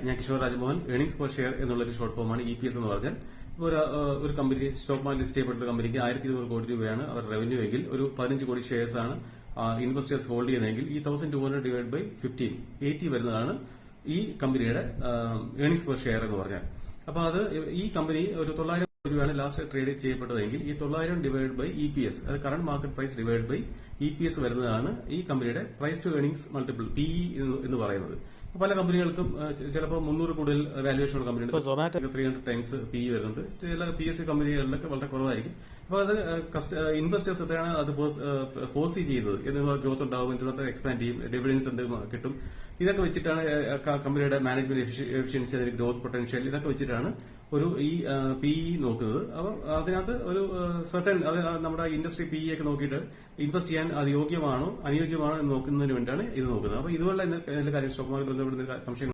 ഞാൻ Kishore Rajmohan. Earnings per share എന്നുള്ളൊരു short ഫോമാണ് EPS എന്ന് പറഞ്ഞാൽ. ഒരു കമ്പനി സ്റ്റോക്ക് മാർക്കറ്റ് ലിസ്റ്റ് ചെയ്യപ്പെട്ട കമ്പനിക്ക് 1200 കോടി രൂപയാണ് അവരുടെ റവന്യൂ എങ്കിൽ ഒരു 15 കോടി ഷെയർസ് ആണ് ഇൻവെസ്റ്റേഴ്സ് ഹോൾഡ് ചെയ്യുന്നതെങ്കിൽ ഈ 1200 ഡിവൈഡ് ബൈ 15 80 വരുന്നതാണ് ഈ കമ്പനിയുടെ ഏണിംഗ്സ് പെർ ഷെയർ എന്ന് പറഞ്ഞാൽ. അപ്പൊ അത് ഈ കമ്പനി ഒരു 900 കോടി രൂപയാണ് ലാസ്റ്റ് ട്രേഡ് ചെയ്യപ്പെട്ടതെങ്കിൽ ഈ 900 ഡിവൈഡ് ബൈ EPS, അത് current market price divide by EPS വരുന്നതാണ് ഈ കമ്പനിയുടെ price to earnings multiple PE എന്ന് പറയുന്നത്. പല കമ്പനികൾക്കും ചിലപ്പോൾ 300 കൂടുതൽ വാല്യുവേഷൻ ഉള്ള കമ്പനിയുണ്ട്. സൊമാറ്റോ 300 ടൈംസ് PE വരുന്നുണ്ട്. ചില PSU കമ്പനികളിലൊക്കെ വളരെ കുറവായിരിക്കും. അപ്പൊ അത് ഇൻവെസ്റ്റേഴ്സ് എത്രയാണ് അത് ഫോഴ്സി ചെയ്യുന്നത് എന്ന് ഗ്രോത്ത് ഉണ്ടാവും, ഇതിനകത്ത് എക്സ്പാൻഡ് ചെയ്യും, ഡിവിഡൻസ് എന്ത് കിട്ടും, ഇതൊക്കെ വെച്ചിട്ടാണ് കമ്പനിയുടെ മാനേജ്മെന്റ് എഫിഷ്യൻസി, ഗ്രോത്ത് പൊട്ടൻഷ്യൽ, ഇതൊക്കെ വെച്ചിട്ടാണ് ഈ PE നോക്കുന്നത്. അപ്പോൾ അതിനകത്ത് ഒരു സർട്ടൻ നമ്മുടെ ഇൻഡസ്ട്രി PE ഒക്കെ നോക്കിയിട്ട് ഇൻവെസ്റ്റ് ചെയ്യാൻ അത് യോഗ്യമാണോ അനുയോജ്യമാണോ എന്ന് നോക്കുന്നതിന് വേണ്ടിയാണ് ഇത് നോക്കുന്നത്. അപ്പോൾ ഇതുപോലുള്ള കാര്യം സ്റ്റോക്ക് മാർക്കറ്റ് ബന്ധപ്പെടുന്ന സംശയങ്ങൾ